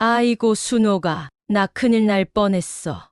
아이고, 순호가, 나 큰일 날 뻔했어.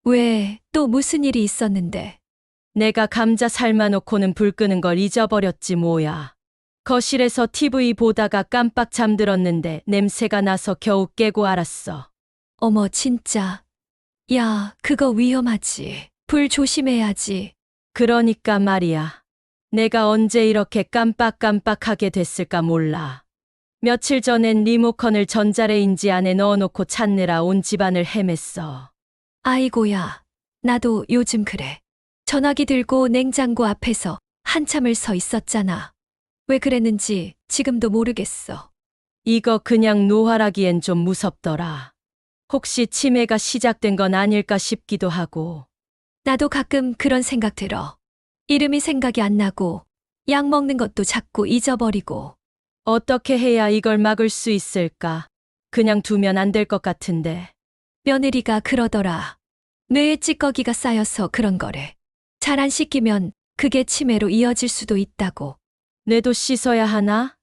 왜, 또 무슨 일이 있었는데? 내가 감자 삶아놓고는 불 끄는 걸 잊어버렸지 뭐야. 거실에서 TV 보다가 깜빡 잠들었는데 냄새가 나서 겨우 깨고 알았어. 어머, 진짜. 야, 그거 위험하지. 불 조심해야지. 그러니까 말이야. 내가 언제 이렇게 깜빡깜빡하게 됐을까 몰라. 며칠 전엔 리모컨을 전자레인지 안에 넣어놓고 찾느라 온 집안을 헤맸어. 아이고야. 나도 요즘 그래. 전화기 들고 냉장고 앞에서 한참을 서 있었잖아. 왜 그랬는지 지금도 모르겠어. 이거 그냥 노화라기엔 좀 무섭더라. 혹시 치매가 시작된 건 아닐까 싶기도 하고. 나도 가끔 그런 생각 들어. 이름이 생각이 안 나고, 약 먹는 것도 자꾸 잊어버리고. 어떻게 해야 이걸 막을 수 있을까? 그냥 두면 안 될 것 같은데. 며느리가 그러더라. 뇌에 찌꺼기가 쌓여서 그런 거래. 잘 안 씻기면 그게 치매로 이어질 수도 있다고. 뇌도 씻어야 하나?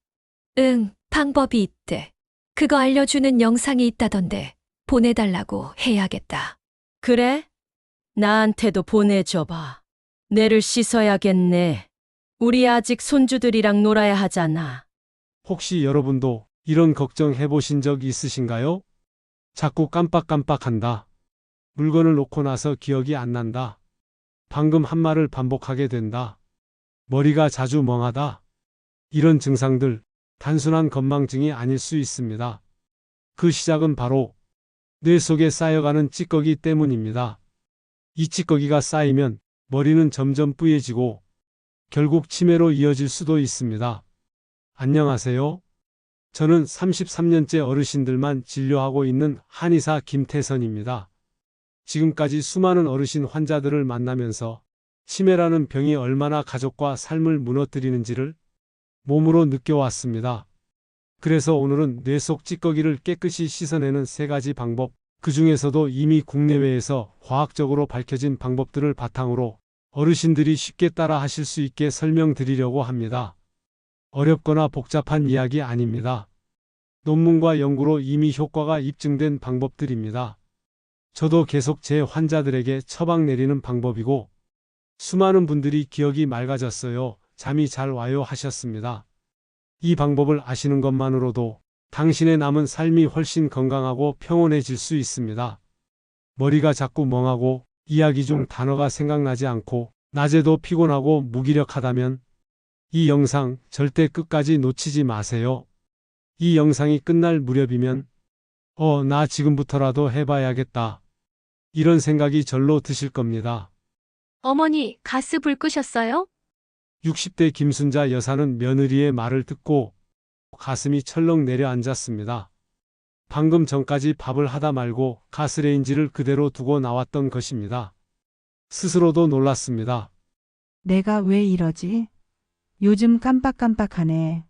응, 방법이 있대. 그거 알려주는 영상이 있다던데 보내달라고 해야겠다. 그래? 나한테도 보내줘봐. 뇌를 씻어야겠네. 우리 아직 손주들이랑 놀아야 하잖아. 혹시 여러분도 이런 걱정 해보신 적 있으신가요? 자꾸 깜빡깜빡한다. 물건을 놓고 나서 기억이 안 난다. 방금 한 말을 반복하게 된다. 머리가 자주 멍하다. 이런 증상들 단순한 건망증이 아닐 수 있습니다. 그 시작은 바로 뇌 속에 쌓여가는 찌꺼기 때문입니다. 이 찌꺼기가 쌓이면 머리는 점점 뿌얘지고 결국 치매로 이어질 수도 있습니다. 안녕하세요. 저는 33년째 어르신들만 진료하고 있는 한의사 김태선입니다. 지금까지 수많은 어르신 환자들을 만나면서 치매라는 병이 얼마나 가족과 삶을 무너뜨리는지를 몸으로 느껴왔습니다. 그래서 오늘은 뇌 속 찌꺼기를 깨끗이 씻어내는 3가지 방법, 그 중에서도 이미 국내외에서 과학적으로 밝혀진 방법들을 바탕으로 어르신들이 쉽게 따라 하실 수 있게 설명드리려고 합니다. 어렵거나 복잡한 이야기 아닙니다. 논문과 연구로 이미 효과가 입증된 방법들입니다. 저도 계속 제 환자들에게 처방 내리는 방법이고 수많은 분들이 기억이 맑아졌어요, 잠이 잘 와요 하셨습니다. 이 방법을 아시는 것만으로도 당신의 남은 삶이 훨씬 건강하고 평온해질 수 있습니다. 머리가 자꾸 멍하고 이야기 중 단어가 생각나지 않고 낮에도 피곤하고 무기력하다면 이 영상 절대 끝까지 놓치지 마세요. 이 영상이 끝날 무렵이면 나 지금부터라도 해봐야겠다. 이런 생각이 절로 드실 겁니다. 어머니, 가스 불 끄셨어요? 60대 김순자 여사는 며느리의 말을 듣고 가슴이 철렁 내려앉았습니다. 방금 전까지 밥을 하다 말고 가스레인지를 그대로 두고 나왔던 것입니다. 스스로도 놀랐습니다. 내가 왜 이러지? 요즘 깜빡깜빡하네.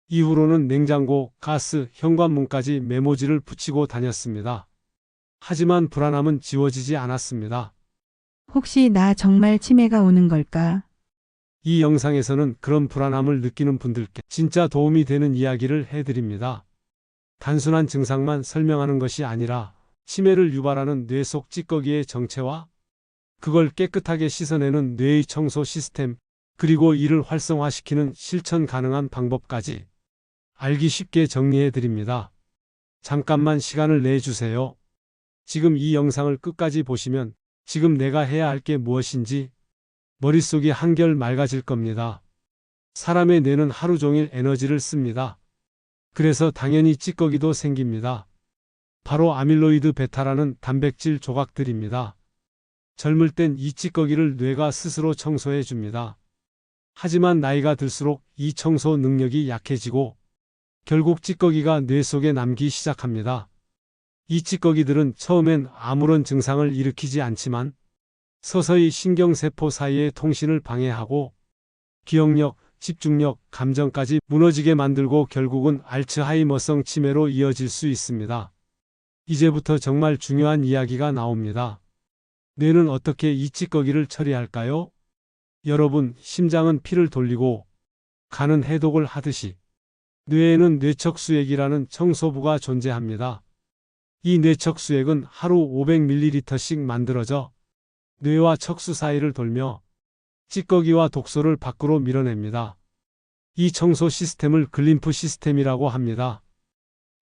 이후로는 냉장고, 가스, 현관문까지 메모지를 붙이고 다녔습니다. 하지만 불안함은 지워지지 않았습니다. 혹시 나 정말 치매가 오는 걸까? 이 영상에서는 그런 불안함을 느끼는 분들께 진짜 도움이 되는 이야기를 해드립니다. 단순한 증상만 설명하는 것이 아니라 치매를 유발하는 뇌 속 찌꺼기의 정체와 그걸 깨끗하게 씻어내는 뇌의 청소 시스템, 그리고 이를 활성화시키는 실천 가능한 방법까지 알기 쉽게 정리해드립니다. 잠깐만 시간을 내주세요. 지금 이 영상을 끝까지 보시면 지금 내가 해야 할 게 무엇인지 머릿속이 한결 맑아질 겁니다. 사람의 뇌는 하루 종일 에너지를 씁니다. 그래서 당연히 찌꺼기도 생깁니다. 바로 아밀로이드 베타라는 단백질 조각들입니다. 젊을 땐 이 찌꺼기를 뇌가 스스로 청소해 줍니다. 하지만 나이가 들수록 이 청소 능력이 약해지고 결국 찌꺼기가 뇌 속에 남기 시작합니다. 이 찌꺼기들은 처음엔 아무런 증상을 일으키지 않지만 서서히 신경세포 사이의 통신을 방해하고 기억력, 집중력, 감정까지 무너지게 만들고 결국은 알츠하이머성 치매로 이어질 수 있습니다. 이제부터 정말 중요한 이야기가 나옵니다. 뇌는 어떻게 이 찌꺼기를 처리할까요? 여러분, 심장은 피를 돌리고 간은 해독을 하듯이 뇌에는 뇌척수액이라는 청소부가 존재합니다. 이 뇌척수액은 하루 500ml씩 만들어져 뇌와 척수 사이를 돌며 찌꺼기와 독소를 밖으로 밀어냅니다. 이 청소 시스템을 글림프 시스템이라고 합니다.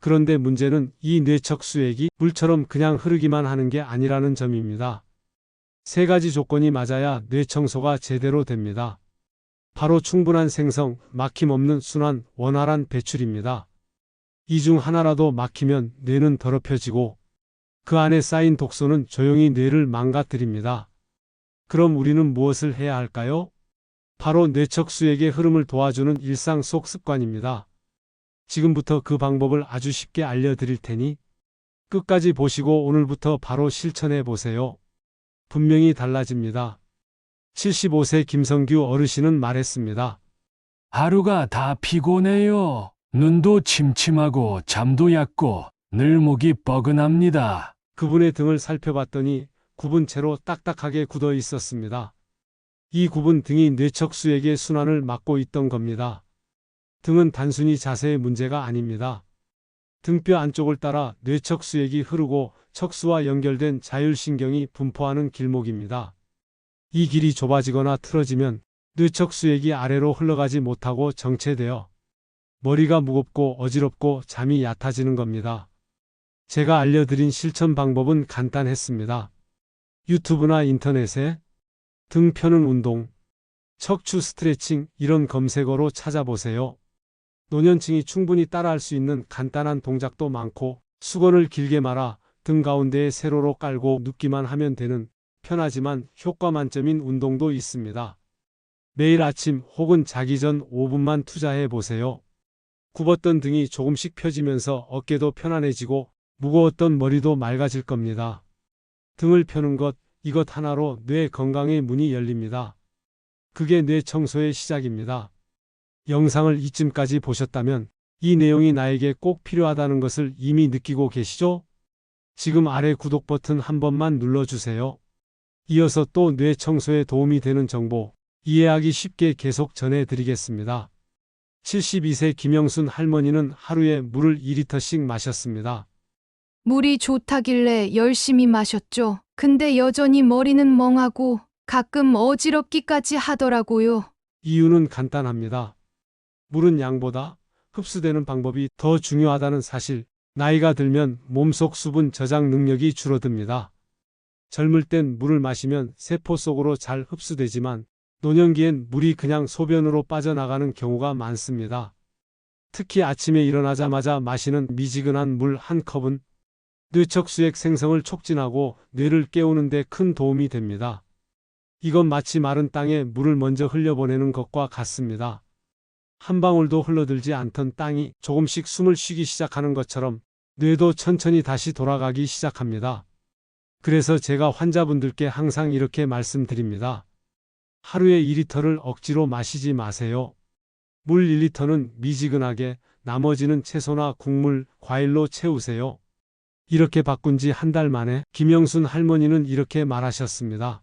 그런데 문제는 이 뇌척수액이 물처럼 그냥 흐르기만 하는 게 아니라는 점입니다. 세 가지 조건이 맞아야 뇌청소가 제대로 됩니다. 바로 충분한 생성, 막힘없는 순환, 원활한 배출입니다. 이 중 하나라도 막히면 뇌는 더럽혀지고 그 안에 쌓인 독소는 조용히 뇌를 망가뜨립니다. 그럼 우리는 무엇을 해야 할까요? 바로 뇌척수액의 흐름을 도와주는 일상 속 습관입니다. 지금부터 그 방법을 아주 쉽게 알려드릴 테니 끝까지 보시고 오늘부터 바로 실천해 보세요. 분명히 달라집니다. 75세 김성규 어르신은 말했습니다. 하루가 다 피곤해요. 눈도 침침하고 잠도 얕고 늘 목이 뻐근합니다. 그분의 등을 살펴봤더니 굽은 채로 딱딱하게 굳어 있었습니다. 이 굽은 등이 뇌척수액의 순환을 막고 있던 겁니다. 등은 단순히 자세의 문제가 아닙니다. 등뼈 안쪽을 따라 뇌척수액이 흐르고 척수와 연결된 자율신경이 분포하는 길목입니다. 이 길이 좁아지거나 틀어지면 뇌척수액이 아래로 흘러가지 못하고 정체되어 머리가 무겁고 어지럽고 잠이 얕아지는 겁니다. 제가 알려드린 실천 방법은 간단했습니다. 유튜브나 인터넷에 등 펴는 운동, 척추 스트레칭 이런 검색어로 찾아보세요. 노년층이 충분히 따라할 수 있는 간단한 동작도 많고 수건을 길게 말아 등 가운데에 세로로 깔고 눕기만 하면 되는 편하지만 효과 만점인 운동도 있습니다. 매일 아침 혹은 자기 전 5분만 투자해 보세요. 굽었던 등이 조금씩 펴지면서 어깨도 편안해지고 무거웠던 머리도 맑아질 겁니다. 등을 펴는 것, 이것 하나로 뇌 건강의 문이 열립니다. 그게 뇌 청소의 시작입니다. 영상을 이쯤까지 보셨다면 이 내용이 나에게 꼭 필요하다는 것을 이미 느끼고 계시죠? 지금 아래 구독 버튼 한 번만 눌러주세요. 이어서 또 뇌 청소에 도움이 되는 정보, 이해하기 쉽게 계속 전해드리겠습니다. 72세 김영순 할머니는 하루에 물을 2리터씩 마셨습니다. 물이 좋다길래 열심히 마셨죠. 근데 여전히 머리는 멍하고 가끔 어지럽기까지 하더라고요. 이유는 간단합니다. 물은 양보다 흡수되는 방법이 더 중요하다는 사실, 나이가 들면 몸속 수분 저장 능력이 줄어듭니다. 젊을 땐 물을 마시면 세포 속으로 잘 흡수되지만 노년기엔 물이 그냥 소변으로 빠져나가는 경우가 많습니다. 특히 아침에 일어나자마자 마시는 미지근한 물 한 컵은 뇌척수액 생성을 촉진하고 뇌를 깨우는 데 큰 도움이 됩니다. 이건 마치 마른 땅에 물을 먼저 흘려보내는 것과 같습니다. 한 방울도 흘러들지 않던 땅이 조금씩 숨을 쉬기 시작하는 것처럼 뇌도 천천히 다시 돌아가기 시작합니다. 그래서 제가 환자분들께 항상 이렇게 말씀드립니다. 하루에 2리터를 억지로 마시지 마세요. 물 1리터는 미지근하게, 나머지는 채소나 국물, 과일로 채우세요. 이렇게 바꾼 지 한 달 만에 김영순 할머니는 이렇게 말하셨습니다.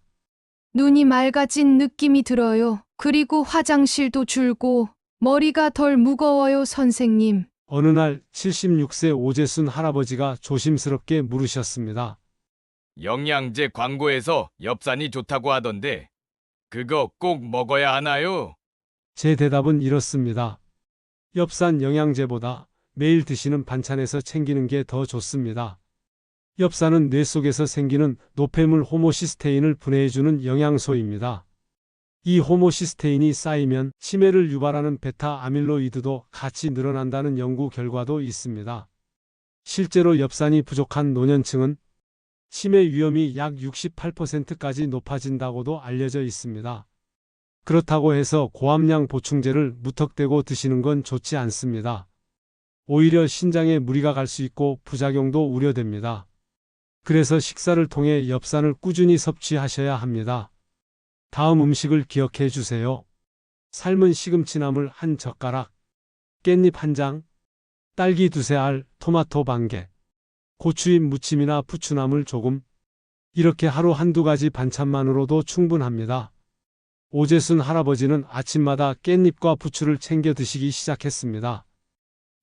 눈이 맑아진 느낌이 들어요. 그리고 화장실도 줄고 머리가 덜 무거워요, 선생님. 어느 날 76세 오재순 할아버지가 조심스럽게 물으셨습니다. 영양제 광고에서 엽산이 좋다고 하던데 그거 꼭 먹어야 하나요? 제 대답은 이렇습니다. 엽산 영양제보다 매일 드시는 반찬에서 챙기는 게 더 좋습니다. 엽산은 뇌 속에서 생기는 노폐물 호모시스테인을 분해해주는 영양소입니다. 이 호모시스테인이 쌓이면 치매를 유발하는 베타 아밀로이드도 같이 늘어난다는 연구 결과도 있습니다. 실제로 엽산이 부족한 노년층은 치매 위험이 약 68%까지 높아진다고도 알려져 있습니다. 그렇다고 해서 고함량 보충제를 무턱대고 드시는 건 좋지 않습니다. 오히려 신장에 무리가 갈 수 있고 부작용도 우려됩니다. 그래서 식사를 통해 엽산을 꾸준히 섭취하셔야 합니다. 다음 음식을 기억해 주세요. 삶은 시금치나물 한 젓가락, 깻잎 한 장, 딸기 두세 알, 토마토 반 개, 고추잎 무침이나 부추나물 조금, 이렇게 하루 한두 가지 반찬만으로도 충분합니다. 오재순 할아버지는 아침마다 깻잎과 부추를 챙겨 드시기 시작했습니다.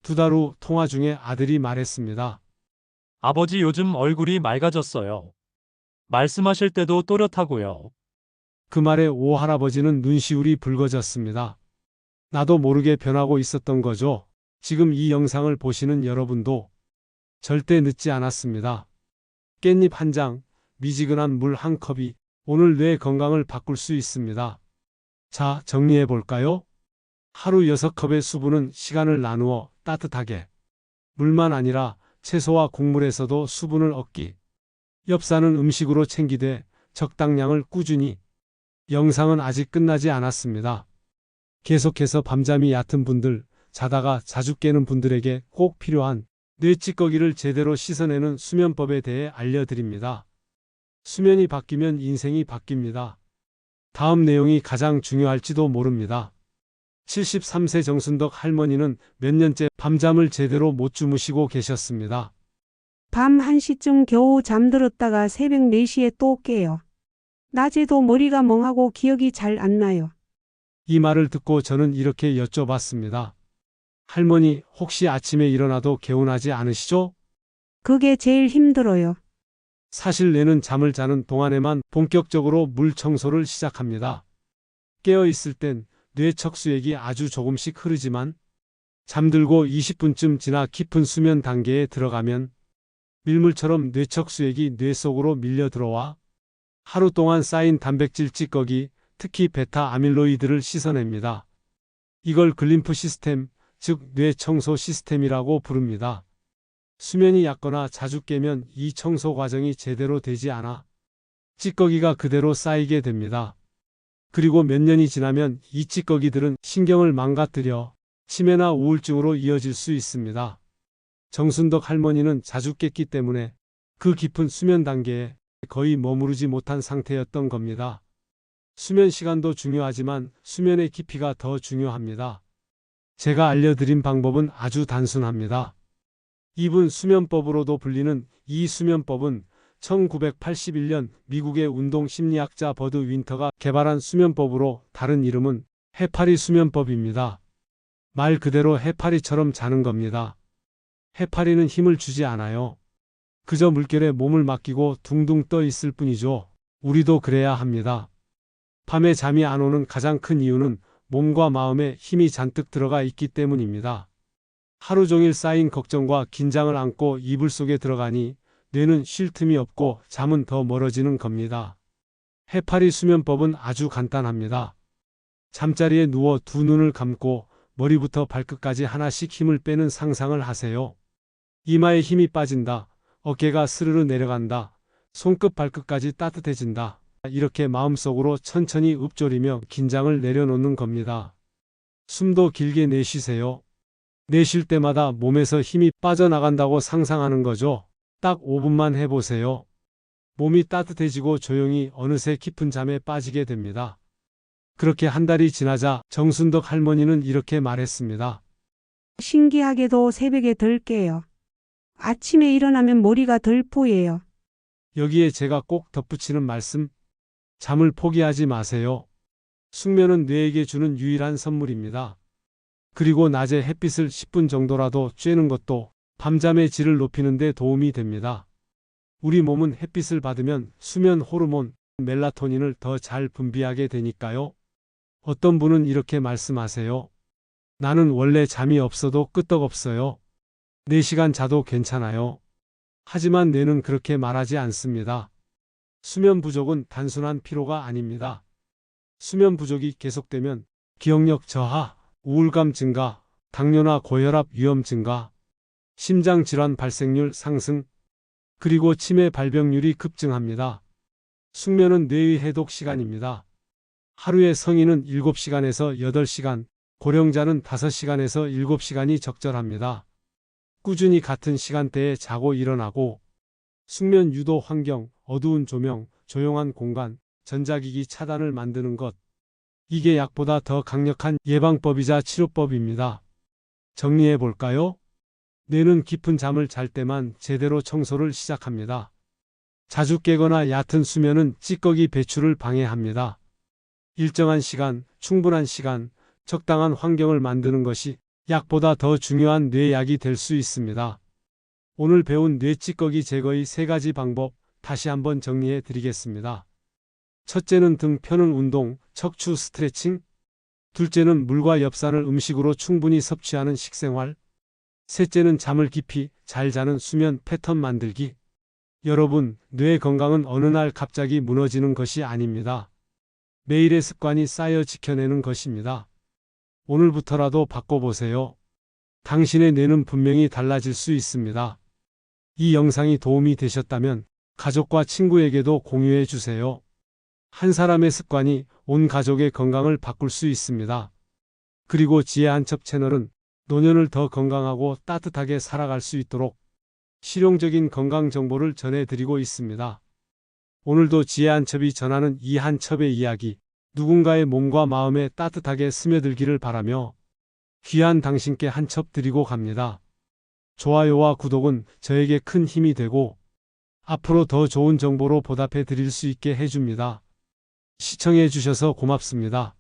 2달 후 통화 중에 아들이 말했습니다. 아버지 요즘 얼굴이 맑아졌어요. 말씀하실 때도 또렷하고요. 그 말에 오 할아버지는 눈시울이 붉어졌습니다. 나도 모르게 변하고 있었던 거죠. 지금 이 영상을 보시는 여러분도 절대 늦지 않았습니다. 깻잎 한 장, 미지근한 물 한 컵이 오늘 뇌 건강을 바꿀 수 있습니다. 자, 정리해 볼까요? 하루 6컵의 수분은 시간을 나누어 따뜻하게. 물만 아니라 채소와 곡물에서도 수분을 얻기. 엽산은 음식으로 챙기되 적당량을 꾸준히. 영상은 아직 끝나지 않았습니다. 계속해서 밤잠이 얕은 분들, 자다가 자주 깨는 분들에게 꼭 필요한 뇌 찌꺼기를 제대로 씻어내는 수면법에 대해 알려드립니다. 수면이 바뀌면 인생이 바뀝니다. 다음 내용이 가장 중요할지도 모릅니다. 73세 정순덕 할머니는 몇 년째 밤잠을 제대로 못 주무시고 계셨습니다. 밤 1시쯤 겨우 잠들었다가 새벽 4시에 또 깨요. 낮에도 머리가 멍하고 기억이 잘 안 나요. 이 말을 듣고 저는 이렇게 여쭤봤습니다. 할머니, 혹시 아침에 일어나도 개운하지 않으시죠? 그게 제일 힘들어요. 사실 뇌는 잠을 자는 동안에만 본격적으로 물 청소를 시작합니다. 깨어 있을 땐 뇌 척수액이 아주 조금씩 흐르지만 잠들고 20분쯤 지나 깊은 수면 단계에 들어가면 밀물처럼 뇌 척수액이 뇌 속으로 밀려 들어와 하루 동안 쌓인 단백질 찌꺼기, 특히 베타 아밀로이드를 씻어냅니다. 이걸 글림프 시스템, 즉 뇌 청소 시스템이라고 부릅니다. 수면이 얕거나 자주 깨면 이 청소 과정이 제대로 되지 않아 찌꺼기가 그대로 쌓이게 됩니다. 그리고 몇 년이 지나면 이 찌꺼기들은 신경을 망가뜨려 치매나 우울증으로 이어질 수 있습니다. 정순덕 할머니는 자주 깼기 때문에 그 깊은 수면 단계에 거의 머무르지 못한 상태였던 겁니다. 수면 시간도 중요하지만 수면의 깊이가 더 중요합니다. 제가 알려드린 방법은 아주 단순합니다. 2분 수면법으로도 불리는 이 수면법은 1981년 미국의 운동 심리학자 버드 윈터가 개발한 수면법으로 다른 이름은 해파리 수면법입니다. 말 그대로 해파리처럼 자는 겁니다. 해파리는 힘을 주지 않아요. 그저 물결에 몸을 맡기고 둥둥 떠 있을 뿐이죠. 우리도 그래야 합니다. 밤에 잠이 안 오는 가장 큰 이유는 몸과 마음에 힘이 잔뜩 들어가 있기 때문입니다. 하루 종일 쌓인 걱정과 긴장을 안고 이불 속에 들어가니 뇌는 쉴 틈이 없고 잠은 더 멀어지는 겁니다. 해파리 수면법은 아주 간단합니다. 잠자리에 누워 두 눈을 감고 머리부터 발끝까지 하나씩 힘을 빼는 상상을 하세요. 이마에 힘이 빠진다. 어깨가 스르르 내려간다. 손끝 발끝까지 따뜻해진다. 이렇게 마음속으로 천천히 읊조리며 긴장을 내려놓는 겁니다. 숨도 길게 내쉬세요. 내쉴 때마다 몸에서 힘이 빠져나간다고 상상하는 거죠. 딱 5분만 해보세요. 몸이 따뜻해지고 조용히 어느새 깊은 잠에 빠지게 됩니다. 그렇게 한 달이 지나자 정순덕 할머니는 이렇게 말했습니다. 신기하게도 새벽에 덜 깨요. 아침에 일어나면 머리가 덜 뽀예요. 여기에 제가 꼭 덧붙이는 말씀, 잠을 포기하지 마세요. 숙면은 뇌에게 주는 유일한 선물입니다. 그리고 낮에 햇빛을 10분 정도라도 쬐는 것도 밤잠의 질을 높이는 데 도움이 됩니다. 우리 몸은 햇빛을 받으면 수면 호르몬, 멜라토닌을 더 잘 분비하게 되니까요. 어떤 분은 이렇게 말씀하세요. 나는 원래 잠이 없어도 끄떡없어요. 4시간 자도 괜찮아요. 하지만 뇌는 그렇게 말하지 않습니다. 수면 부족은 단순한 피로가 아닙니다. 수면 부족이 계속되면 기억력 저하, 우울감 증가, 당뇨나 고혈압 위험 증가, 심장질환 발생률 상승, 그리고 치매 발병률이 급증합니다. 숙면은 뇌의 해독 시간입니다. 하루에 성인은 7시간에서 8시간, 고령자는 5시간에서 7시간이 적절합니다. 꾸준히 같은 시간대에 자고 일어나고 숙면 유도 환경, 어두운 조명, 조용한 공간, 전자기기 차단을 만드는 것. 이게 약보다 더 강력한 예방법이자 치료법입니다. 정리해 볼까요? 뇌는 깊은 잠을 잘 때만 제대로 청소를 시작합니다. 자주 깨거나 얕은 수면은 찌꺼기 배출을 방해합니다. 일정한 시간, 충분한 시간, 적당한 환경을 만드는 것이 약보다 더 중요한 뇌약이 될 수 있습니다. 오늘 배운 뇌 찌꺼기 제거의 3가지 방법 다시 한번 정리해 드리겠습니다. 첫째는 등 펴는 운동, 척추 스트레칭. 둘째는 물과 엽산을 음식으로 충분히 섭취하는 식생활. 셋째는 잠을 깊이 잘 자는 수면 패턴 만들기. 여러분, 뇌 건강은 어느 날 갑자기 무너지는 것이 아닙니다. 매일의 습관이 쌓여 지켜내는 것입니다. 오늘부터라도 바꿔보세요. 당신의 뇌는 분명히 달라질 수 있습니다. 이 영상이 도움이 되셨다면 가족과 친구에게도 공유해 주세요. 한 사람의 습관이 온 가족의 건강을 바꿀 수 있습니다. 그리고 지혜 한첩 채널은 노년을 더 건강하고 따뜻하게 살아갈 수 있도록 실용적인 건강 정보를 전해드리고 있습니다. 오늘도 지혜 한첩이 전하는 이 한첩의 이야기, 누군가의 몸과 마음에 따뜻하게 스며들기를 바라며 귀한 당신께 한첩 드리고 갑니다. 좋아요와 구독은 저에게 큰 힘이 되고 앞으로 더 좋은 정보로 보답해 드릴 수 있게 해줍니다. 시청해 주셔서 고맙습니다.